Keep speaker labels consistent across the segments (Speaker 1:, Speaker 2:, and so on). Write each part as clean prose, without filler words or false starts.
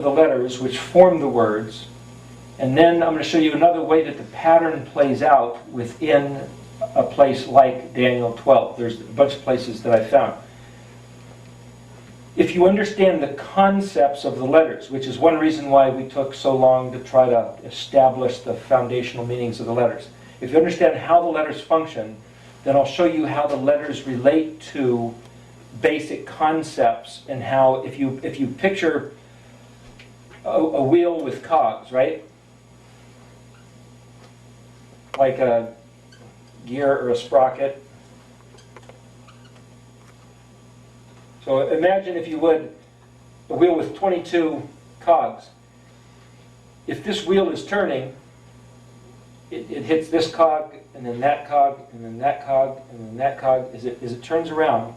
Speaker 1: the letters which form the words, and then I'm going to show you another way that the pattern plays out within a place like Daniel 12. There's a bunch of places that I found. If you understand the concepts of the letters, which is one reason why we took so long to try to establish the foundational meanings of the letters. If you understand how the letters function, then I'll show you how the letters relate to basic concepts, and how if you picture a wheel with cogs, right? Like a gear or a sprocket. So imagine, if you would, a wheel with 22 cogs. If this wheel is turning, it hits this cog, and then that cog, and then that cog, and then that cog as it turns around.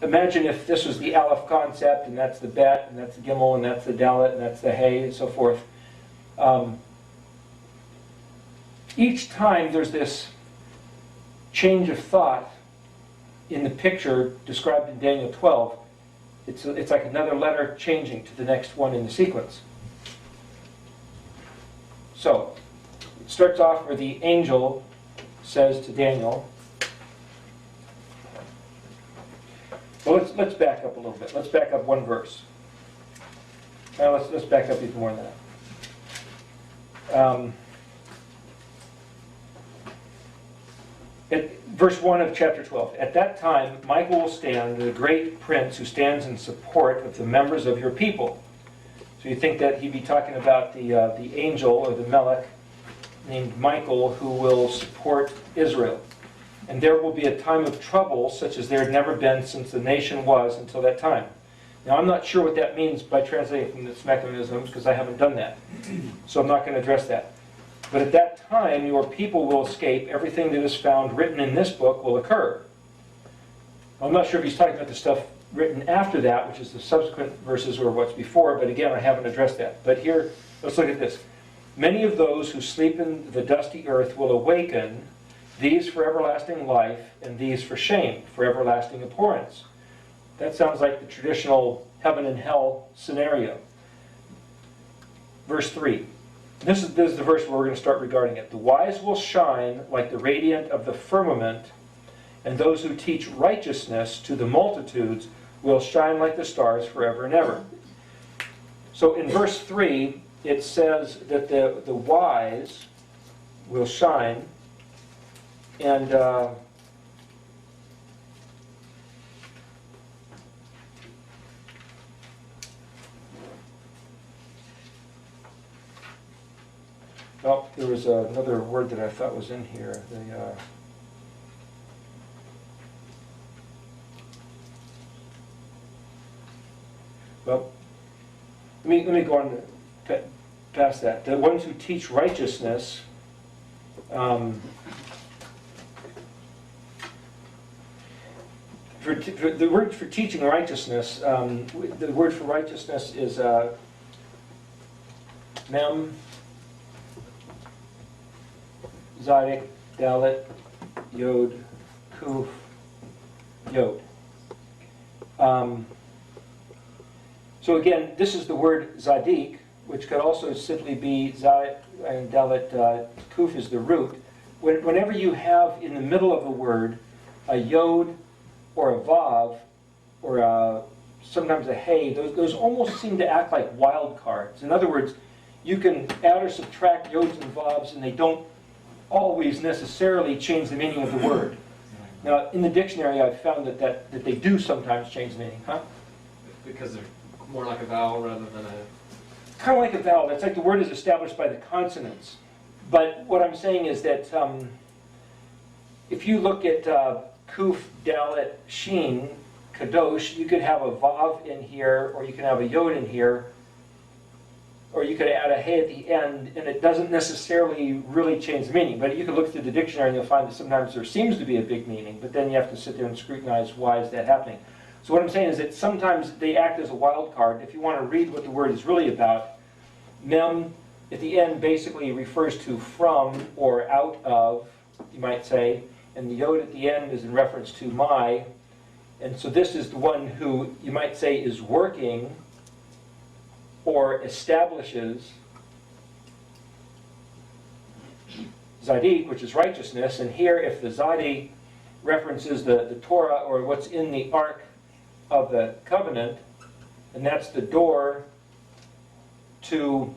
Speaker 1: Imagine if this was the Aleph concept, and that's the Bet, and that's the Gimel, and that's the Dalet, and that's the Hay, and so forth. Each time there's this change of thought in the picture described in Daniel 12, it's like another letter changing to the next one in the sequence. So, it starts off where the angel says to Daniel, well, let's back up a little bit. Let's back up one verse. Now let's back up even more than that. At verse 1 of chapter 12. At that time, Michael will stand, the great prince who stands in support of the members of your people. So you think that he'd be talking about the angel or the Melech named Michael, who will support Israel. And there will be a time of trouble such as there had never been since the nation was until that time. Now, I'm not sure what that means by translating from this mechanism, because I haven't done that. So I'm not going to address that. But at that time, your people will escape. Everything that is found written in this book will occur. I'm not sure if he's talking about the stuff written after that, which is the subsequent verses or what's before, but again, I haven't addressed that. But here, let's look at this. Many of those who sleep in the dusty earth will awaken, these for everlasting life, and these for shame, for everlasting abhorrence. That sounds like the traditional heaven and hell scenario. Verse 3. This is the verse where we're going to start regarding it. The wise will shine like the radiant of the firmament, and those who teach righteousness to the multitudes will shine like the stars forever and ever. So in verse 3, it says that the wise will shine, and well, there was another word that I thought was in here. Well, let me go on past that. The ones who teach righteousness, the word for teaching righteousness, the word for righteousness is mem, Zadik, Dalet, Yod, Kuf, Yod. So again, this is the word Zadik, which could also simply be Zadik, and Dalet, Kuf is the root. Whenever you have in the middle of a word a Yod or a Vav, or sometimes a Hey, those almost seem to act like wild cards. In other words, you can add or subtract Yods and Vavs, and they don't always necessarily change the meaning of the word. Now, in the dictionary, I've found that they do sometimes change the meaning. Huh?
Speaker 2: Because they're more like a vowel rather than a...
Speaker 1: Kind of like a vowel. It's like the word is established by the consonants. But what I'm saying is that if you look at Kuf, Dalet, Shin, Kadosh, you could have a Vav in here, or you can have a Yod in here, or you could add a Hey at the end, and it doesn't necessarily really change the meaning. But you can look through the dictionary and you'll find that sometimes there seems to be a big meaning, but then you have to sit there and scrutinize why is that happening. So what I'm saying is that sometimes they act as a wild card. If you want to read what the word is really about, Mem at the end basically refers to from or out of, you might say, and the Yod at the end is in reference to my. And so this is the one who, you might say, is working or establishes Zadik, which is righteousness. And here, if the Zadik references the Torah or what's in the Ark of the Covenant, and that's the door to,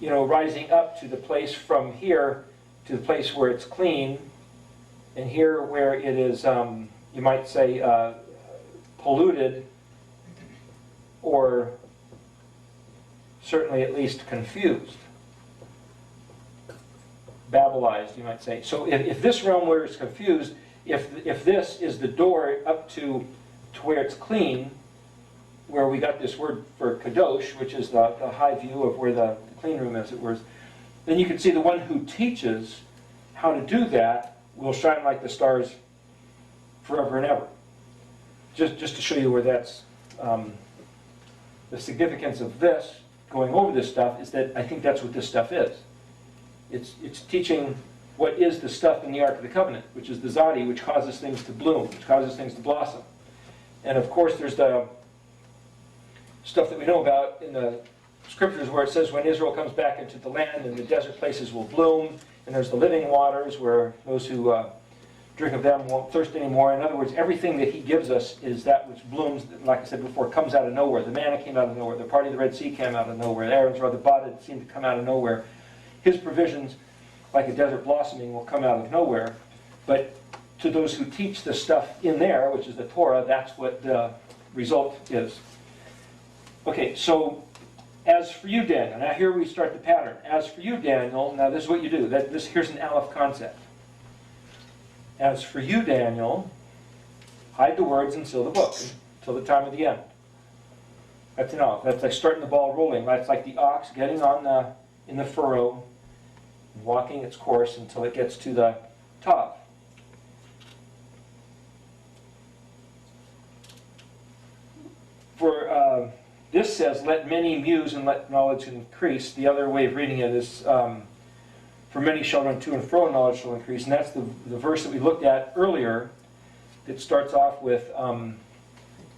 Speaker 1: rising up to the place from here to the place where it's clean, and here where it is, you might say, polluted, or certainly at least confused. Babylized, you might say. So if this realm where it's confused, if this is the door up to where it's clean, where we got this word for kadosh, which is the high view of where the clean room is, as it were, then you can see the one who teaches how to do that will shine like the stars forever and ever. Just to show you where that's the significance of this, going over this stuff, is that I think that's what this stuff is. It's teaching what is the stuff in the Ark of the Covenant, which is the Zadi, which causes things to bloom, which causes things to blossom. And of course there's the stuff that we know about in the scriptures where it says when Israel comes back into the land and the desert places will bloom, and there's the living waters where those who drink of them won't thirst anymore. In other words, everything that he gives us is that which blooms, like I said before, comes out of nowhere. The manna came out of nowhere. The party of the Red Sea came out of nowhere. Aaron's rod, the budded, seemed to come out of nowhere. His provisions, like a desert blossoming, will come out of nowhere. But to those who teach the stuff in there, which is the Torah, that's what the result is. Okay, so as for you, Daniel, now here we start the pattern. As for you, Daniel, now this is what you do. Here's an Aleph concept. As for you, Daniel, hide the words and seal the book until the time of the end. That's an Aleph. That's like starting the ball rolling. That's like the ox getting on in the furrow, and walking its course until it gets to the top. For this says, let many muse and let knowledge increase. The other way of reading it is, for many shall run to and fro, and knowledge shall increase. And that's the verse that we looked at earlier that starts off with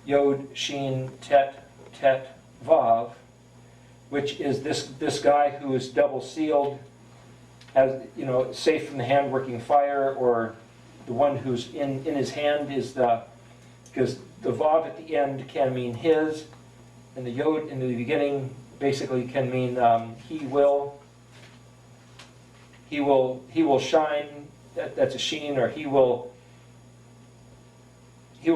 Speaker 1: Yod, Shin, Tet, Tet, Vav, which is this guy who is double sealed, as safe from the hand working fire, or the one who's in his hand is because the Vav at the end can mean his, and the Yod in the beginning basically can mean he will shine. That's a sheen, or he will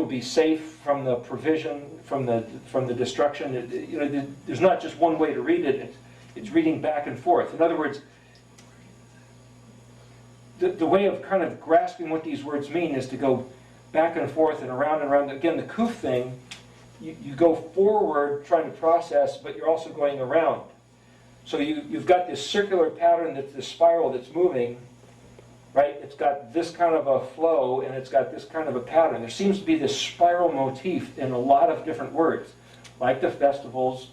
Speaker 1: be safe from the provision, from the destruction. There's not just one way to read it. It's reading back and forth. In other words, the way of kind of grasping what these words mean is to go back and forth and around and around. Again, the kuf thing, you go forward trying to process, but you're also going around. So you've got this circular pattern, that's this spiral that's moving, right? It's got this kind of a flow, and it's got this kind of a pattern. There seems to be this spiral motif in a lot of different words, like the festivals,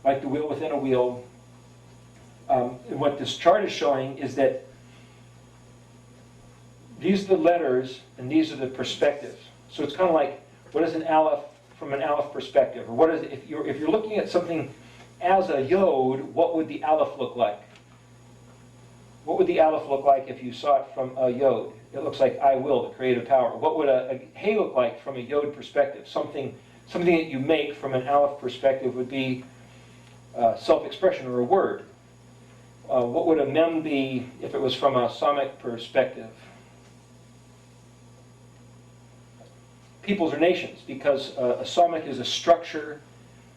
Speaker 1: like the wheel within a wheel. And what this chart is showing is that these are the letters, and these are the perspectives. So it's kind of like, what is an aleph from an aleph perspective? Or what is if you're looking at something as a yod, what would the aleph look like? What would the aleph look like if you saw it from a yod? It looks like I will, the creative power. What would a hey look like from a yod perspective? Something that you make from an aleph perspective would be self-expression, or a word. What would a mem be if it was from a samic perspective? Peoples or nations, because a samic is a structure,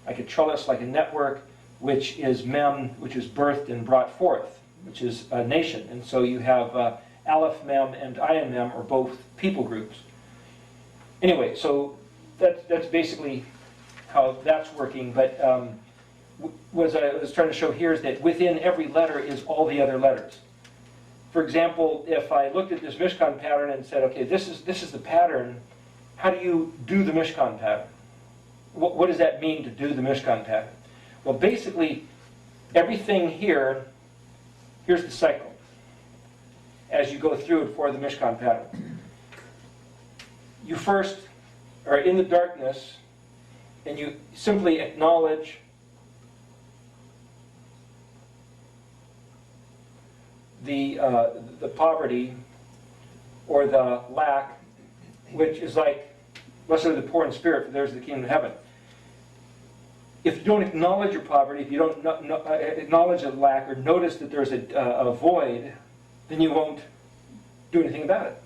Speaker 1: like a trellis, like a network, which is mem, which is birthed and brought forth, which is a nation. And so you have aleph mem and ayin mem are both people groups. Anyway, so that's basically how that's working. But what I was trying to show here is that within every letter is all the other letters. For example, if I looked at this Mishkan pattern and said, okay, this is the pattern, how do you do the Mishkan pattern? What does that mean to do the Mishkan pattern? Well, basically, everything here's the cycle as you go through it for the Mishkan pattern. You first are in the darkness, and you simply acknowledge the poverty or the lack, which is like, blessed are the poor in spirit, for theirs is the kingdom of heaven. If you don't acknowledge your poverty, if you don't acknowledge a lack or notice that there's a void, then you won't do anything about it.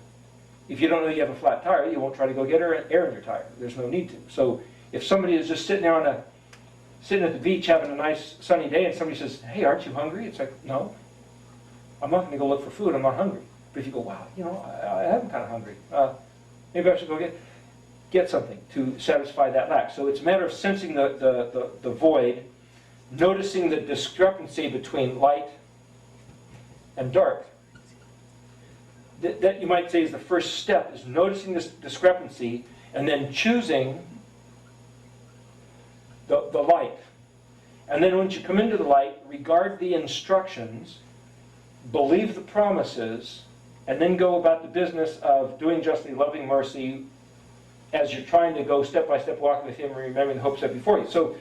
Speaker 1: If you don't know you have a flat tire, you won't try to go get air in your tire. There's no need to. So if somebody is just sitting there sitting at the beach having a nice sunny day and somebody says, hey, aren't you hungry? It's like, no, I'm not going to go look for food. I'm not hungry. But if you go, wow, I am kind of hungry. Maybe I should go get something to satisfy that lack. So it's a matter of sensing the void, noticing the discrepancy between light and dark. That you might say is the first step, is noticing this discrepancy and then choosing the light. And then once you come into the light, regard the instructions, believe the promises, and then go about the business of doing justly, loving mercy, as you're trying to go step by step walking with Him and remembering the hope set before you. So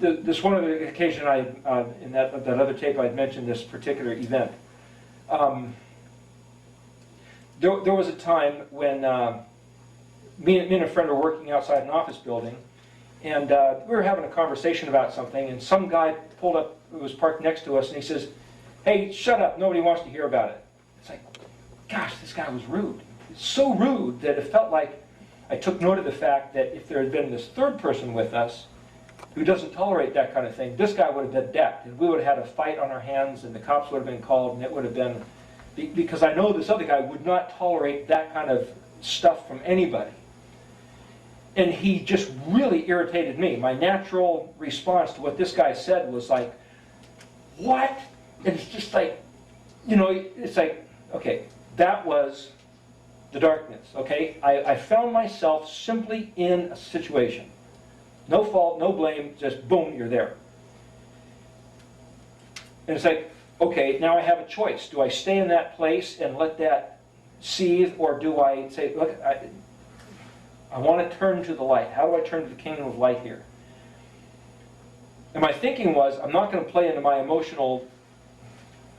Speaker 1: this one other occasion, in that other tape, I'd mentioned this particular event. There was a time when me and a friend were working outside an office building, and we were having a conversation about something, and some guy pulled up, who was parked next to us, and he says, hey, shut up, nobody wants to hear about it. It's like, gosh, this guy was rude. So rude that it felt like I took note of the fact that if there had been this third person with us who doesn't tolerate that kind of thing, this guy would have been decked, and we would have had a fight on our hands, and the cops would have been called, and it would have been, because I know this other guy would not tolerate that kind of stuff from anybody. And he just really irritated me. My natural response to what this guy said was like, what? And it's just like, it's like, okay, that was the darkness, okay? I found myself simply in a situation. No fault, no blame, just boom, you're there. And it's like, okay, now I have a choice. Do I stay in that place and let that seethe, or do I say, look, I want to turn to the light. How do I turn to the kingdom of light here? And my thinking was, I'm not going to play into my emotional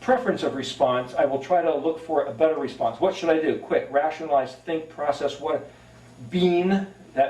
Speaker 1: preference of response. I will try to look for a better response. What should I do? Quick, rationalize, think, process, what? Bean, that